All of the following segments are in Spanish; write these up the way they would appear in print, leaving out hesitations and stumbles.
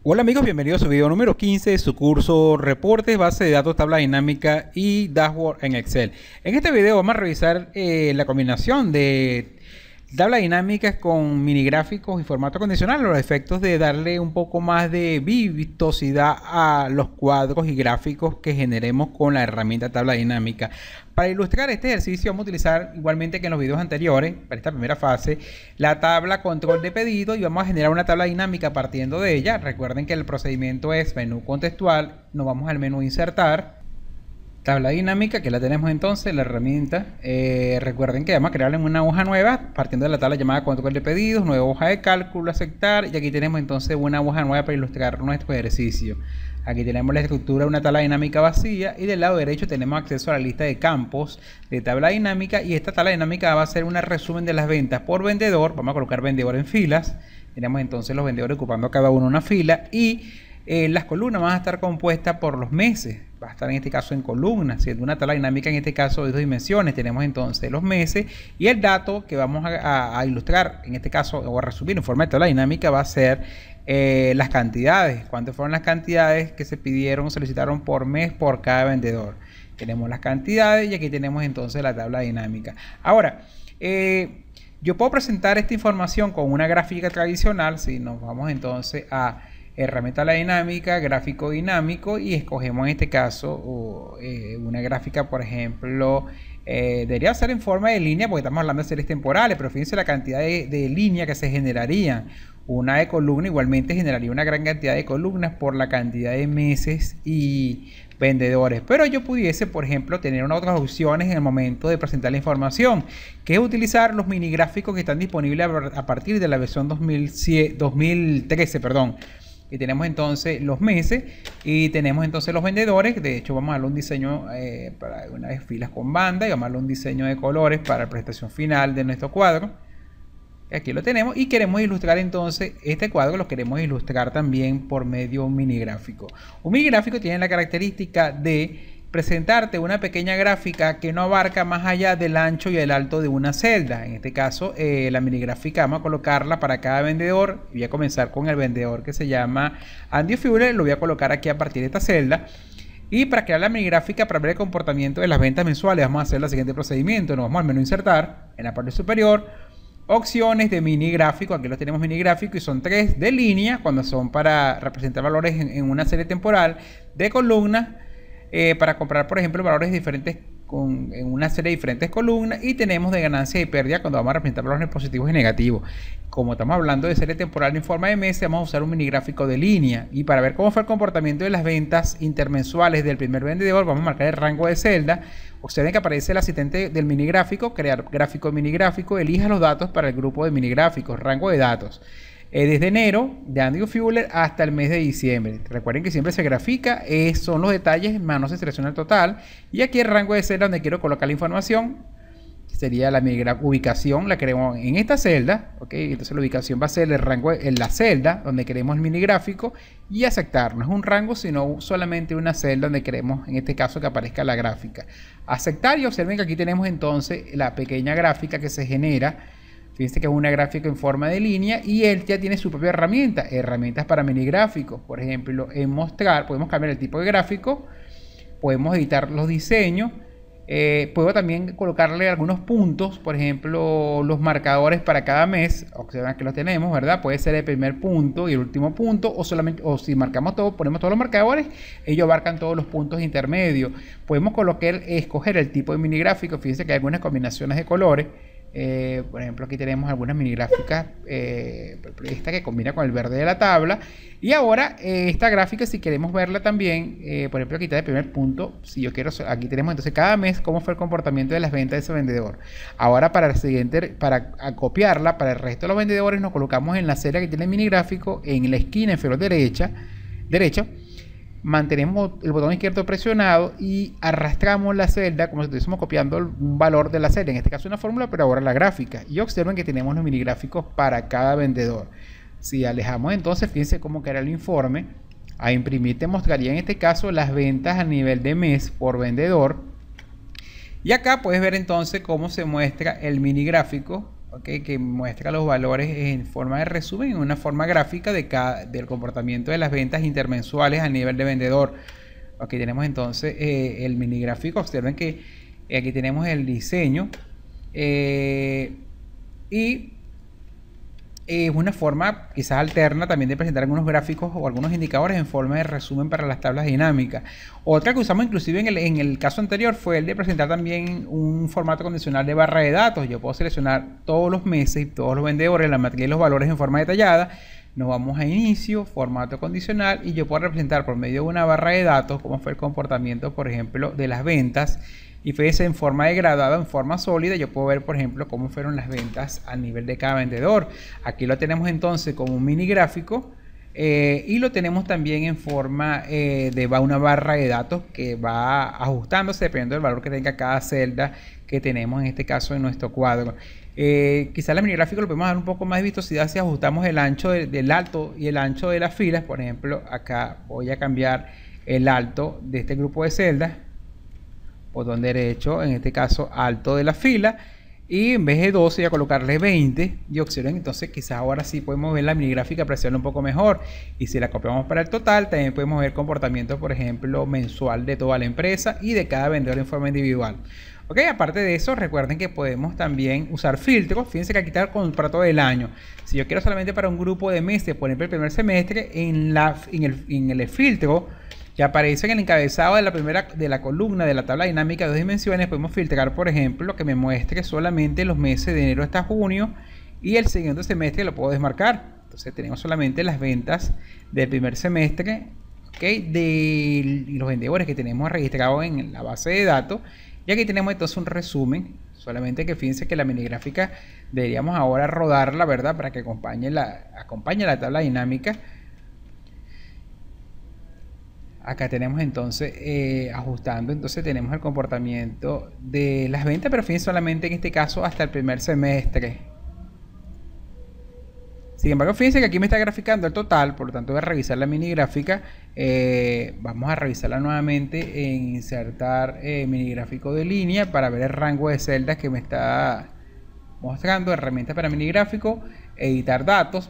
Hola amigos, bienvenidos a su video número 15 de su curso Reportes, Base de Datos, Tabla Dinámica y Dashboard en Excel. En este video vamos a revisar la combinación de tabla dinámica con mini gráficos y formato condicional, los efectos de darle un poco más de vistosidad a los cuadros y gráficos que generemos con la herramienta tabla dinámica. Para ilustrar este ejercicio vamos a utilizar, igualmente que en los videos anteriores, para esta primera fase, la tabla control de pedido y vamos a generar una tabla dinámica partiendo de ella. Recuerden que el procedimiento es menú contextual, nos vamos al menú insertar, tabla dinámica, que la tenemos entonces, la herramienta. Recuerden que vamos a crearla en una hoja nueva, partiendo de la tabla llamada control de pedidos, nueva hoja de cálculo, aceptar, y aquí tenemos entonces una hoja nueva para ilustrar nuestro ejercicio. Aquí tenemos la estructura de una tabla dinámica vacía y del lado derecho tenemos acceso a la lista de campos de tabla dinámica, y esta tabla dinámica va a ser un resumen de las ventas por vendedor. Vamos a colocar vendedor en filas. Tenemos entonces los vendedores ocupando cada uno una fila, y las columnas van a estar compuestas por los meses. Va a estar en este caso en columnas, siendo una tabla dinámica en este caso de 2 dimensiones. Tenemos entonces los meses, y el dato que vamos a ilustrar en este caso o a resumir en forma de tabla dinámica va a ser las cantidades. ¿Cuántas fueron las cantidades que se pidieron, solicitaron por mes por cada vendedor? Tenemos las cantidades y aquí tenemos entonces la tabla dinámica. Ahora, yo puedo presentar esta información con una gráfica tradicional. Si nos vamos entonces a herramienta la dinámica, gráfico dinámico, y escogemos en este caso una gráfica, por ejemplo, debería ser en forma de línea porque estamos hablando de series temporales, pero fíjense la cantidad de líneas que se generarían. Una de columna igualmente generaría una gran cantidad de columnas por la cantidad de meses y vendedores. Pero yo pudiese, por ejemplo, tener otras opciones en el momento de presentar la información, que es utilizar los mini gráficos que están disponibles a partir de la versión 2013, perdón. Y tenemos entonces los meses y tenemos entonces los vendedores. De hecho, vamos a darle un diseño para una vez filas con banda, y vamos a darle un diseño de colores para la presentación final de nuestro cuadro. Aquí lo tenemos, y queremos ilustrar entonces este cuadro, lo queremos ilustrar también por medio de un mini gráfico. Un mini gráfico tiene la característica de presentarte una pequeña gráfica que no abarca más allá del ancho y el alto de una celda. En este caso, la mini gráfica vamos a colocarla para cada vendedor. Voy a comenzar con el vendedor que se llama Andy Fuller, lo voy a colocar aquí a partir de esta celda. Y para crear la mini gráfica, para ver el comportamiento de las ventas mensuales, vamos a hacer el siguiente procedimiento. Nos vamos al menú insertar, en la parte superior, opciones de mini gráfico. Aquí los tenemos mini gráfico y son 3 de línea cuando son para representar valores en una serie temporal, de columnas para comprar, por ejemplo, valores diferentes en una serie de diferentes columnas, y tenemos de ganancia y pérdida cuando vamos a representar valores positivos y negativos. Como estamos hablando de serie temporal en forma de meses, vamos a usar un mini gráfico de línea, y para ver cómo fue el comportamiento de las ventas intermensuales del primer vendedor, vamos a marcar el rango de celda. Observen que aparece el asistente del mini gráfico, crear gráfico mini gráfico, elija los datos para el grupo de mini gráficos, rango de datos. Desde enero de Andy Fuller hasta el mes de diciembre. Recuerden que siempre se grafica, son los detalles, más no se selecciona el total. Y aquí el rango de celda donde quiero colocar la información, sería la ubicación, la queremos en esta celda, ¿ok? Entonces la ubicación va a ser el rango en la celda donde queremos el mini gráfico, y aceptar. No es un rango, sino solamente una celda donde queremos, en este caso, que aparezca la gráfica. Aceptar, y observen que aquí tenemos entonces la pequeña gráfica que se genera. Fíjense que es una gráfica en forma de línea, y él ya tiene su propia herramienta, herramientas para mini gráficos. Por ejemplo, en mostrar podemos cambiar el tipo de gráfico, podemos editar los diseños, puedo también colocarle algunos puntos, por ejemplo, los marcadores para cada mes. Observen que los tenemos, ¿verdad? Puede ser el primer punto y el último punto, o solamente, o si marcamos todo, ponemos todos los marcadores, ellos abarcan todos los puntos intermedios. Podemos escoger el tipo de mini gráfico. Fíjense que hay algunas combinaciones de colores. Por ejemplo, aquí tenemos algunas mini gráficas, esta que combina con el verde de la tabla. Y ahora esta gráfica, si queremos verla también, por ejemplo, aquí está el primer punto. Si yo quiero, aquí tenemos entonces cada mes cómo fue el comportamiento de las ventas de ese vendedor. Ahora para el siguiente, para copiarla para el resto de los vendedores, nos colocamos en la celda que tiene el mini gráfico, en la esquina inferior derecha, mantenemos el botón izquierdo presionado y arrastramos la celda como si estuviésemos copiando un valor de la celda, en este caso una fórmula, pero ahora la gráfica. Y observen que tenemos los mini gráficos para cada vendedor. Si alejamos entonces, fíjense cómo queda el informe. A imprimir te mostraría en este caso las ventas a nivel de mes por vendedor. Y acá puedes ver entonces cómo se muestra el mini gráfico ¿okay? Que muestra los valores en forma de resumen, en una forma gráfica del comportamiento de las ventas intermensuales a nivel de vendedor. Aquí tenemos entonces el mini gráfico. Observen que aquí tenemos el diseño y es una forma quizás alterna también de presentar algunos gráficos o algunos indicadores en forma de resumen para las tablas dinámicas. Otra que usamos inclusive en el caso anterior fue el de presentar también un formato condicional de barra de datos. Yo puedo seleccionar todos los meses y todos los vendedores, la matriz y los valores en forma detallada. Nos vamos a inicio, formato condicional, y yo puedo representar por medio de una barra de datos cómo fue el comportamiento, por ejemplo, de las ventas. Y fíjense, en forma degradada, en forma sólida, yo puedo ver, por ejemplo, cómo fueron las ventas a nivel de cada vendedor. Aquí lo tenemos entonces como un mini gráfico y lo tenemos también en forma de una barra de datos que va ajustándose dependiendo del valor que tenga cada celda que tenemos en este caso en nuestro cuadro. Quizás el mini gráfico lo podemos dar un poco más de vistosidad si ajustamos el ancho del alto y el ancho de las filas. Por ejemplo, acá voy a cambiar el alto de este grupo de celdas, botón derecho, en este caso alto de la fila, y en vez de 12 voy a colocarle 20 y observen entonces quizás ahora sí podemos ver la mini gráfica, apreciarla un poco mejor. Y si la copiamos para el total, también podemos ver comportamiento, por ejemplo, mensual de toda la empresa y de cada vendedor en forma individual. Ok, aparte de eso, recuerden que podemos también usar filtros. Fíjense que aquí está el contrato del año. Si yo quiero solamente para un grupo de meses, por ejemplo el primer semestre, en el filtro que aparece en el encabezado de la columna de la tabla dinámica de 2 dimensiones, podemos filtrar, por ejemplo, que me muestre solamente los meses de enero hasta junio, y el siguiente semestre lo puedo desmarcar. Entonces tenemos solamente las ventas del primer semestre, ¿okay? De los vendedores que tenemos registrados en la base de datos. Y aquí tenemos entonces un resumen. Solamente que fíjense que la mini gráfica deberíamos ahora rodarla, ¿verdad? Para que acompañe la tabla dinámica. Acá tenemos entonces ajustando, entonces tenemos el comportamiento de las ventas, pero fíjense solamente en este caso hasta el primer semestre. Sin embargo, fíjense que aquí me está graficando el total, por lo tanto voy a revisar la mini gráfica. Vamos a revisarla nuevamente en insertar mini gráfico de línea para ver el rango de celdas que me está mostrando. Herramientas para mini gráfico, editar datos,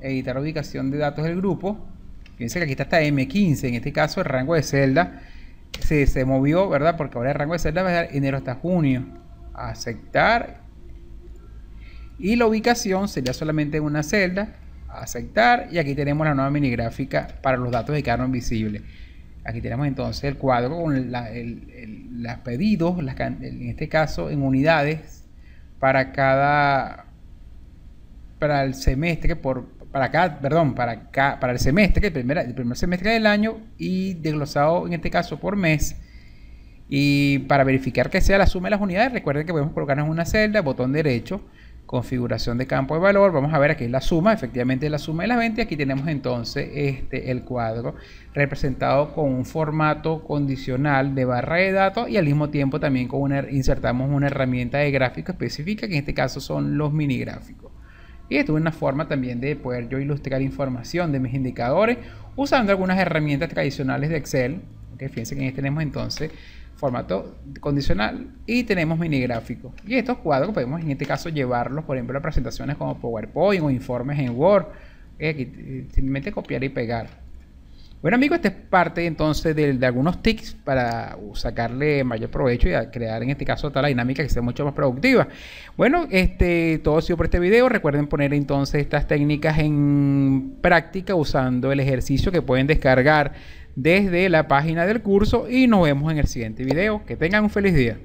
editar ubicación de datos del grupo. Fíjense que aquí está hasta M15, en este caso el rango de celda se movió, ¿verdad? Porque ahora el rango de celda va a ser enero hasta junio. Aceptar. Y la ubicación sería solamente una celda. Aceptar. Y aquí tenemos la nueva mini gráfica para los datos que quedaron visibles. Aquí tenemos entonces el cuadro con los pedidos, en este caso en unidades, para el semestre, para el semestre, el primer semestre del año, y desglosado en este caso por mes. Y para verificar que sea la suma de las unidades, recuerden que podemos colocarnos una celda, botón derecho, configuración de campo de valor. Vamos a ver aquí la suma, efectivamente la suma de las ventas. Aquí tenemos entonces el cuadro representado con un formato condicional de barra de datos, y al mismo tiempo también insertamos una herramienta de gráfico específica, que en este caso son los mini gráficos. Y esto es una forma también de poder yo ilustrar información de mis indicadores usando algunas herramientas tradicionales de Excel. Okay, fíjense que aquí tenemos entonces formato condicional y tenemos mini gráficos. Y estos cuadros podemos en este caso llevarlos, por ejemplo, a presentaciones como PowerPoint o informes en Word. Aquí simplemente copiar y pegar. Bueno, amigos, esta es parte entonces de algunos tips para sacarle mayor provecho y a crear en este caso tabla dinámica que sea mucho más productiva. Bueno, todo ha sido por este video. Recuerden poner entonces estas técnicas en práctica usando el ejercicio que pueden descargar desde la página del curso, y nos vemos en el siguiente video. Que tengan un feliz día.